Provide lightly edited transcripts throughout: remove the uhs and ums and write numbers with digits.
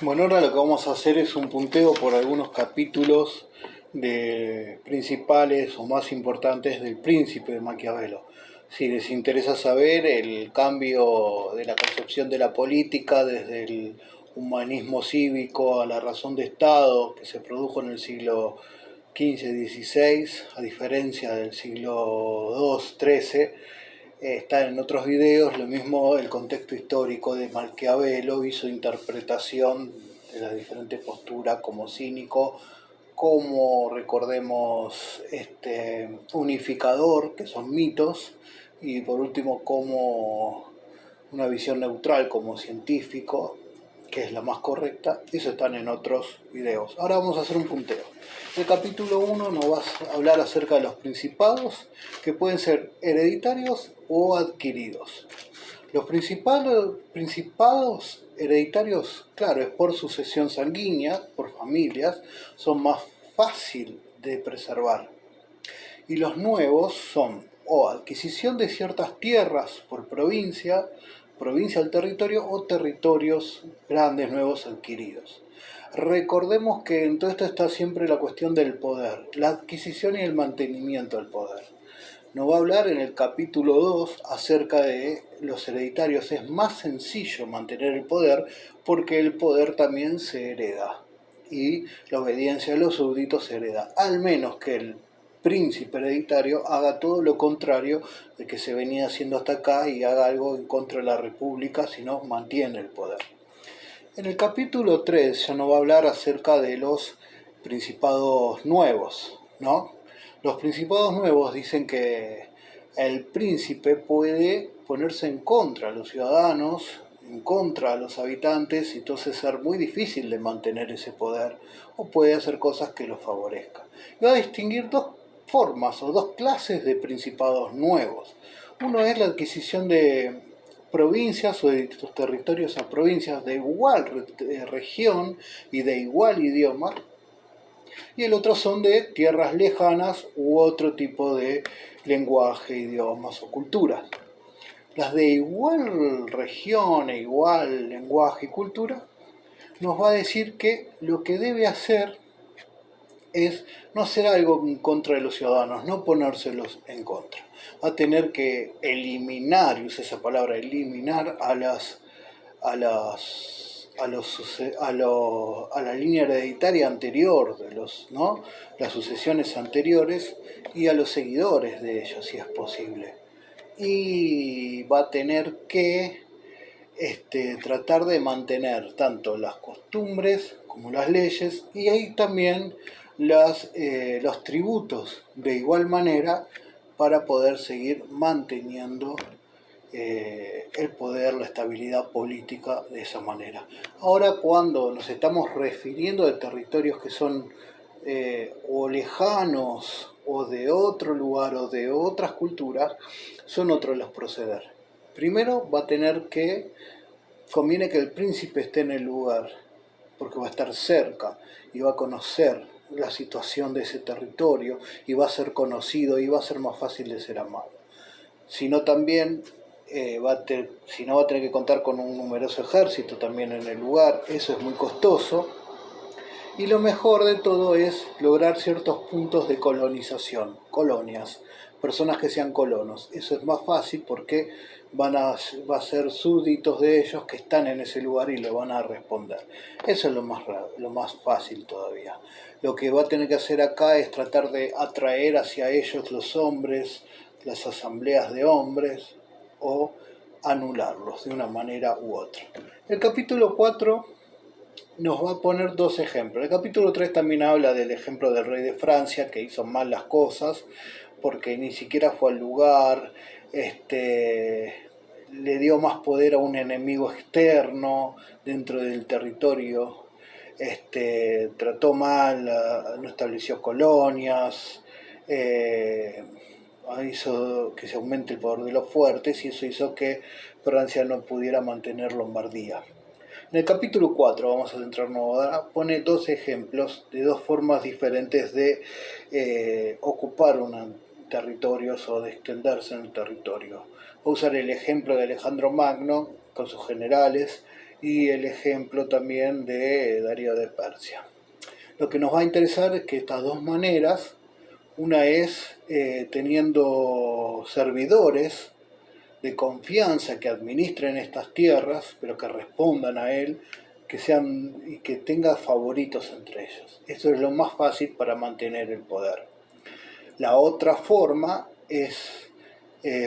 Bueno, ahora lo que vamos a hacer es un punteo por algunos capítulos principales o más importantes del Príncipe de Maquiavelo. Si les interesa saber el cambio de la concepción de la política desde el humanismo cívico a la razón de Estado que se produjo en el siglo XV-XVI, a diferencia del siglo II-XIII, está en otros videos, lo mismo el contexto histórico de Maquiavelo y su interpretación de las diferentes posturas como cínico, como recordemos unificador, que son mitos, y por último como una visión neutral como científico, que es la más correcta. Eso están en otros videos. Ahora vamos a hacer un punteo. El capítulo 1 nos va a hablar acerca de los principados, que pueden ser hereditarios o adquiridos. Los principados hereditarios, claro, es por sucesión sanguínea, por familias, son más fácil de preservar. Y los nuevos son o adquisición de ciertas tierras por provincia, provincia al territorio, o territorios grandes nuevos adquiridos. Recordemos que en todo esto está siempre la cuestión del poder, la adquisición y el mantenimiento del poder. Nos va a hablar en el capítulo 2 acerca de los hereditarios. Es más sencillo mantener el poder porque el poder también se hereda y la obediencia de los súbditos se hereda, al menos que el príncipe hereditario haga todo lo contrario de que se venía haciendo hasta acá y haga algo en contra de la república, sino mantiene el poder. En el capítulo 3 ya nos va a hablar acerca de los principados nuevos, ¿no? Los principados nuevos dicen que el príncipe puede ponerse en contra de los ciudadanos, en contra de los habitantes, y entonces ser muy difícil de mantener ese poder, o puede hacer cosas que lo favorezcan. Y va a distinguir dos formas o dos clases de principados nuevos. Uno es la adquisición de provincias o de territorios a provincias de igual región y de igual idioma, y el otro son de tierras lejanas u otro tipo de lenguaje, idiomas o culturas. Las de igual región e igual lenguaje y cultura nos va a decir que lo que debe hacer es no hacer algo en contra de los ciudadanos, no ponérselos en contra. Va a tener que eliminar, y usa esa palabra, eliminar a la línea hereditaria anterior de ¿no? Las sucesiones anteriores, y a los seguidores de ellos, si es posible. Y va a tener que tratar de mantener tanto las costumbres como las leyes, y ahí también los tributos de igual manera, para poder seguir manteniendo el poder, la estabilidad política de esa manera. Ahora, cuando nos estamos refiriendo a territorios que son o lejanos o de otro lugar o de otras culturas, son otros los proceder. Primero va a tener que, conviene que el príncipe esté en el lugar, porque va a estar cerca y va a conocer la situación de ese territorio y va a ser conocido y va a ser más fácil de ser amado. Sino también si no, va a tener que contar con un numeroso ejército también en el lugar. Eso es muy costoso, y lo mejor de todo es lograr ciertos puntos de colonización, colonias, personas que sean colonos. Eso es más fácil porque va a ser súbditos de ellos que están en ese lugar y le van a responder. Eso es lo más fácil todavía. Lo que va a tener que hacer acá es tratar de atraer hacia ellos los hombres, las asambleas de hombres, o anularlos de una manera u otra. El capítulo 4 nos va a poner dos ejemplos. El capítulo 3 también habla del ejemplo del rey de Francia, que hizo mal las cosas porque ni siquiera fue al lugar, le dio más poder a un enemigo externo dentro del territorio, trató mal, no estableció colonias, hizo que se aumente el poder de los fuertes, y eso hizo que Francia no pudiera mantener Lombardía. En el capítulo 4, vamos a centrarnos ahora, pone dos ejemplos de dos formas diferentes de ocupar territorios o de extenderse en el territorio. Va a usar el ejemplo de Alejandro Magno con sus generales y el ejemplo también de Darío de Persia. Lo que nos va a interesar es que estas dos maneras, una es teniendo servidores de confianza que administren estas tierras, pero que respondan a él, que sean y que tenga favoritos entre ellos. Esto es lo más fácil para mantener el poder. La otra forma es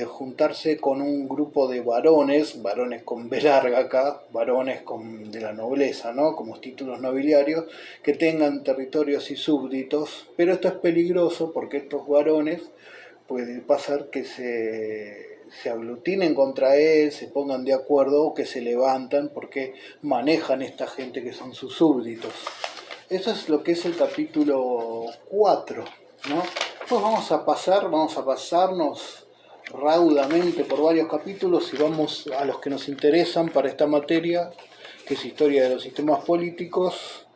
juntarse con un grupo de varones, varones con B larga acá, varones de la nobleza, ¿no? Como títulos nobiliarios, que tengan territorios y súbditos, pero esto es peligroso porque estos varones puede pasar que se aglutinen contra él, se pongan de acuerdo o que se levantan porque manejan esta gente que son sus súbditos. Eso es lo que es el capítulo 4, ¿no? Pues vamos a pasarnos raudamente por varios capítulos y vamos a los que nos interesan para esta materia, que es historia de los sistemas políticos,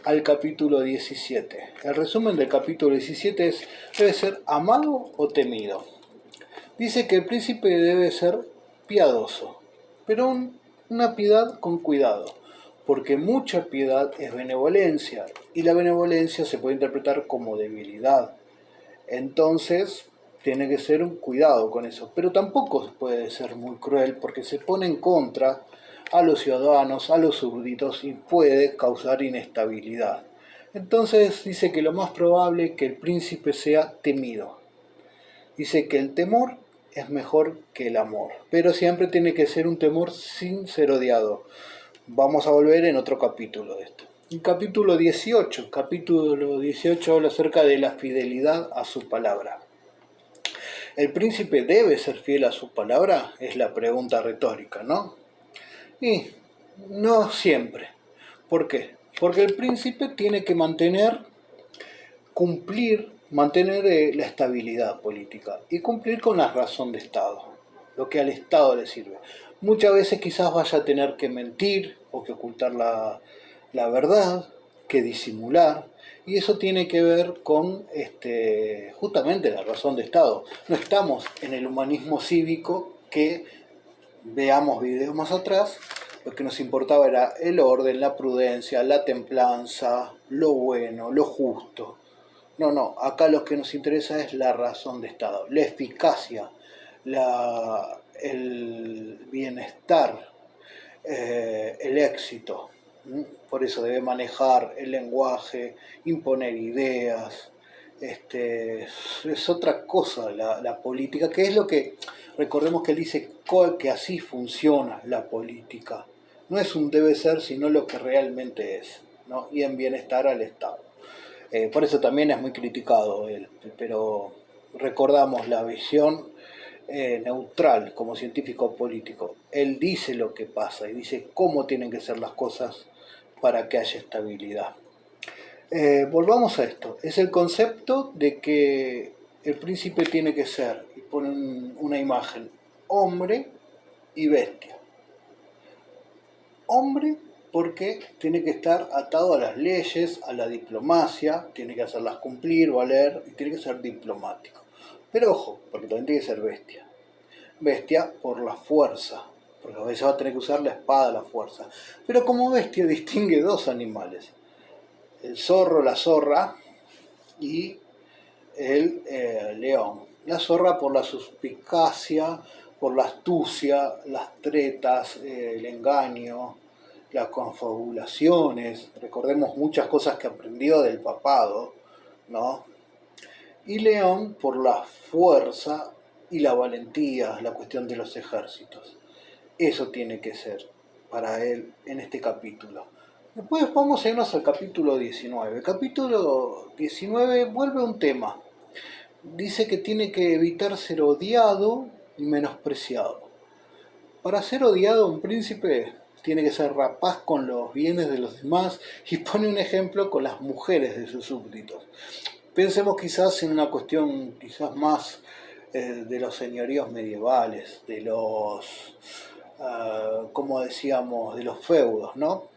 al capítulo 17. El resumen del capítulo 17 es: debe ser amado o temido. Dice que el príncipe debe ser piadoso, pero una piedad con cuidado, porque mucha piedad es benevolencia, y la benevolencia se puede interpretar como debilidad. Entonces, tiene que ser un cuidado con eso, pero tampoco puede ser muy cruel porque se pone en contra a los ciudadanos, a los súbditos y puede causar inestabilidad. Entonces dice que lo más probable es que el príncipe sea temido. Dice que el temor es mejor que el amor, pero siempre tiene que ser un temor sin ser odiado. Vamos a volver en otro capítulo de esto. El capítulo 18 habla acerca de la fidelidad a su palabra. ¿El príncipe debe ser fiel a su palabra? Es la pregunta retórica, ¿no? Y no siempre. ¿Por qué? Porque el príncipe tiene que mantener la estabilidad política y cumplir con la razón de Estado, lo que al Estado le sirve. Muchas veces quizás vaya a tener que mentir o que ocultar la verdad, que disimular, y eso tiene que ver con justamente la razón de Estado. No estamos en el humanismo cívico que veamos videos más atrás. Lo que nos importaba era el orden, la prudencia, la templanza, lo bueno, lo justo. No, acá lo que nos interesa es la razón de Estado, la eficacia, el bienestar, el éxito. Por eso debe manejar el lenguaje, imponer ideas. Es otra cosa la política, que es lo que, recordemos que él dice que así funciona la política. No es un debe ser, sino lo que realmente es, ¿no? Y en bienestar al Estado. Por eso también es muy criticado él, pero recordamos la visión neutral como científico político. Él dice lo que pasa y dice cómo tienen que ser las cosas para que haya estabilidad. Volvamos a esto. Es el concepto de que el príncipe tiene que ser, y ponen una imagen, hombre y bestia. Hombre porque tiene que estar atado a las leyes, a la diplomacia, tiene que hacerlas cumplir, valer, y tiene que ser diplomático. Pero ojo, porque también tiene que ser bestia. Bestia por la fuerza, porque a veces va a tener que usar la espada, la fuerza. Pero como bestia distingue dos animales: el zorro, la zorra, y el león. La zorra por la suspicacia, por la astucia, las tretas, el engaño, las confabulaciones. Recordemos muchas cosas que aprendió del papado, ¿no? Y león por la fuerza y la valentía, la cuestión de los ejércitos. Eso tiene que ser para él en este capítulo. Después vamos a irnos al capítulo 19. El capítulo 19 vuelve a un tema. Dice que tiene que evitar ser odiado y menospreciado. Para ser odiado, un príncipe tiene que ser rapaz con los bienes de los demás, y pone un ejemplo con las mujeres de sus súbditos. Pensemos quizás en una cuestión quizás más de los señoríos medievales, de los, como decíamos, de los feudos, ¿no?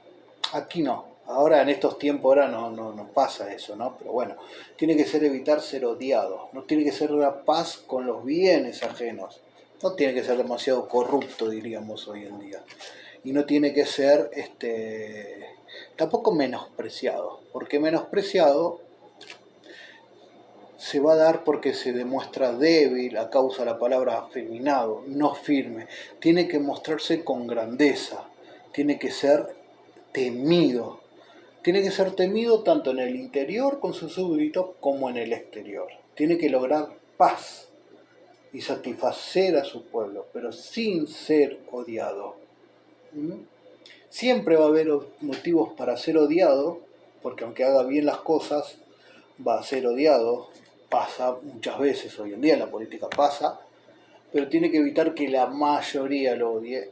Aquí no. Ahora en estos tiempos ahora no pasa eso, ¿no? Pero bueno, tiene que ser evitar ser odiado, no tiene que ser rapaz con los bienes ajenos, no tiene que ser demasiado corrupto, diríamos hoy en día. y no tiene que ser tampoco menospreciado, porque menospreciado se va a dar porque se demuestra débil a causa de la palabra afeminado, no firme. Tiene que mostrarse con grandeza, tiene que ser temido. Tiene que ser temido tanto en el interior con sus súbditos como en el exterior. Tiene que lograr paz y satisfacer a su pueblo, pero sin ser odiado. Siempre va a haber motivos para ser odiado, porque aunque haga bien las cosas, va a ser odiado. Pasa muchas veces hoy en día, en la política pasa, pero tiene que evitar que la mayoría lo odie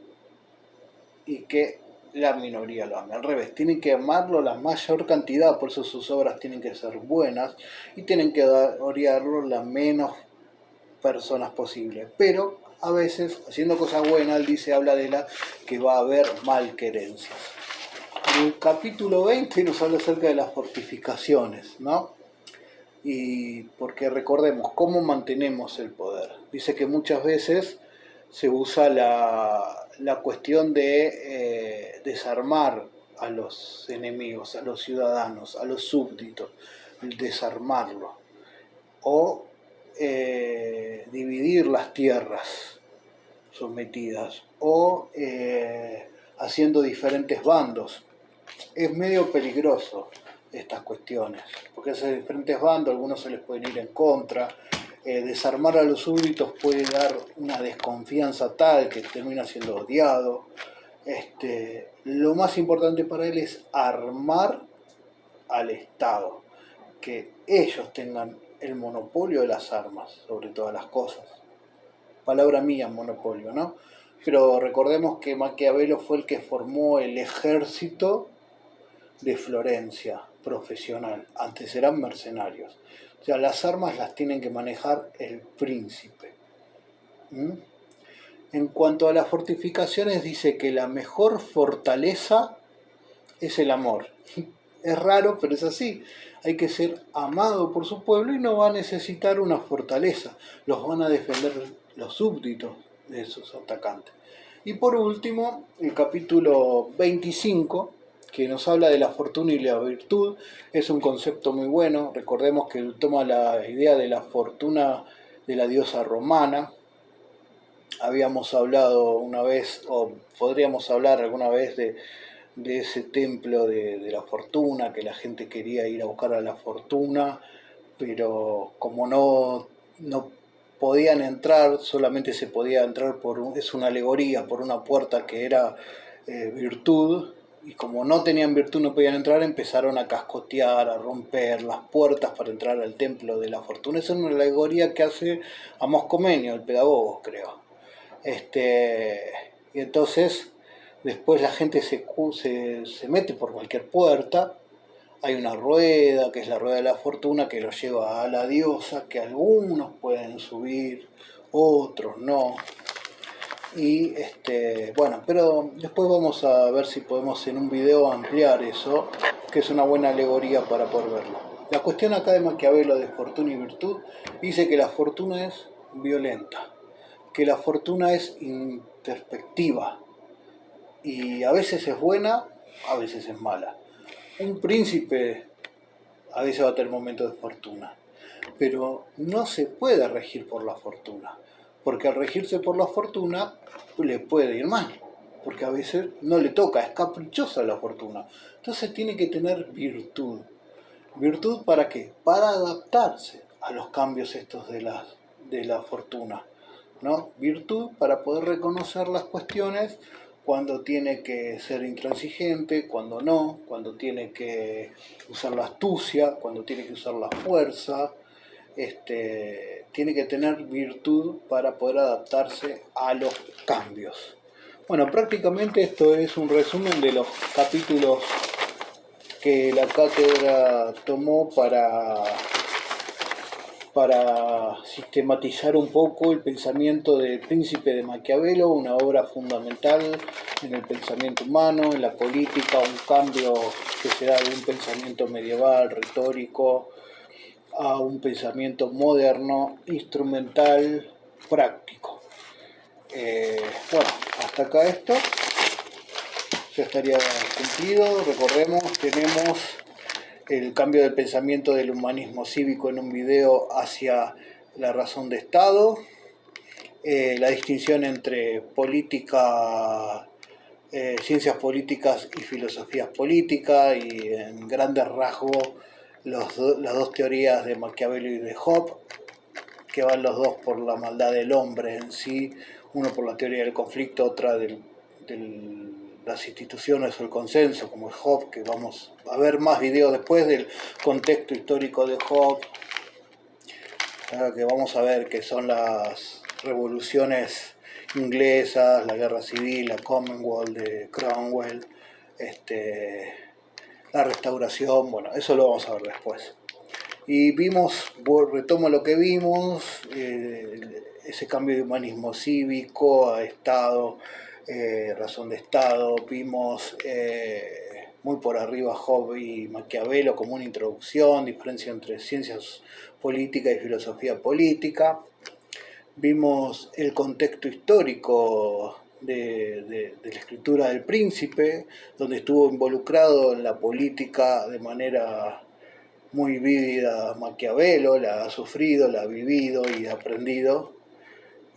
y que la minoría lo ame. Al revés, tienen que amarlo la mayor cantidad, por eso sus obras tienen que ser buenas y tienen que odiarlo la menos personas posible. Pero a veces, haciendo cosas buenas, él dice, habla de la que va a haber malquerencias. En el capítulo 20 nos habla acerca de las fortificaciones, ¿no? Y porque recordemos cómo mantenemos el poder. Dice que muchas veces se usa la cuestión de desarmar a los enemigos, a los ciudadanos, a los súbditos, desarmarlo, o dividir las tierras sometidas, o haciendo diferentes bandos. Es medio peligroso estas cuestiones, porque esos diferentes bandos, algunos se les pueden ir en contra. Desarmar a los súbditos puede dar una desconfianza tal que termina siendo odiado. Lo más importante para él es armar al Estado, que ellos tengan el monopolio de las armas, sobre todas las cosas. Palabra mía, monopolio, ¿no? Pero recordemos que Maquiavelo fue el que formó el ejército de Florencia, profesional. Antes eran mercenarios. O sea, las armas las tienen que manejar el príncipe. En cuanto a las fortificaciones, dice que la mejor fortaleza es el amor. Es raro, pero es así. Hay que ser amado por su pueblo y no va a necesitar una fortaleza. Los van a defender los súbditos de sus atacantes. Y por último, el capítulo 25, que nos habla de la fortuna y la virtud, es un concepto muy bueno. Recordemos que él toma la idea de la fortuna de la diosa romana. Habíamos hablado una vez, o podríamos hablar alguna vez de ese templo de la fortuna, que la gente quería ir a buscar a la fortuna, pero como no podían entrar, solamente se podía entrar es una alegoría, por una puerta que era virtud, y como no tenían virtud no podían entrar, empezaron a cascotear, a romper las puertas para entrar al templo de la fortuna. Esa es una alegoría que hace Amos Comenius, el pedagogo, creo. Y entonces después la gente se mete por cualquier puerta. Hay una rueda, que es la rueda de la fortuna, que lo lleva a la diosa, que algunos pueden subir, otros no. Y bueno, pero después vamos a ver si podemos en un video ampliar eso, que es una buena alegoría para poder verlo. La cuestión acá de Maquiavelo de fortuna y virtud dice que la fortuna es violenta, que la fortuna es introspectiva y a veces es buena, a veces es mala. Un príncipe a veces va a tener momentos de fortuna, pero no se puede regir por la fortuna, porque al regirse por la fortuna le puede ir mal, porque a veces no le toca, es caprichosa la fortuna. Entonces tiene que tener virtud. ¿Virtud para qué? Para adaptarse a los cambios estos de la fortuna, ¿no? Virtud para poder reconocer las cuestiones cuando tiene que ser intransigente, cuando no, cuando tiene que usar la astucia, cuando tiene que usar la fuerza. Tiene que tener virtud para poder adaptarse a los cambios. Bueno, prácticamente esto es un resumen de los capítulos que la cátedra tomó para sistematizar un poco el pensamiento del Príncipe de Maquiavelo, una obra fundamental en el pensamiento humano, en la política, un cambio que se da de un pensamiento medieval, retórico, a un pensamiento moderno, instrumental, práctico. Bueno, hasta acá esto. ya estaría cumplido. Recordemos, tenemos el cambio del pensamiento del humanismo cívico en un video hacia la razón de Estado, la distinción entre política, ciencias políticas y filosofías políticas, y en grandes rasgos las dos teorías de Maquiavelo y de Hobbes, que van los dos por la maldad del hombre en sí, uno por la teoría del conflicto, otra de las instituciones o el consenso, como es Hobbes, que vamos a ver más videos después del contexto histórico de Hobbes, que vamos a ver que son las revoluciones inglesas, la guerra civil, la Commonwealth de Cromwell, la restauración, bueno, eso lo vamos a ver después. Y vimos, retomo lo que vimos, ese cambio de humanismo cívico a Estado, razón de Estado. Vimos muy por arriba Hobbes y Maquiavelo como una introducción, diferencia entre ciencias políticas y filosofía política. Vimos el contexto histórico de la escritura del Príncipe, donde estuvo involucrado en la política de manera muy vívida Maquiavelo, la ha sufrido, la ha vivido y ha aprendido.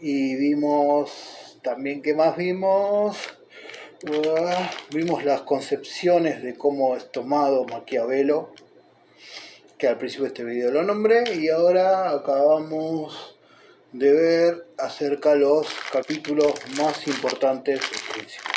Y vimos también, ¿qué más vimos? Vimos las concepciones de cómo es tomado Maquiavelo, que al principio de este video lo nombré, y ahora acabamos de ver acerca de los capítulos más importantes del Príncipe.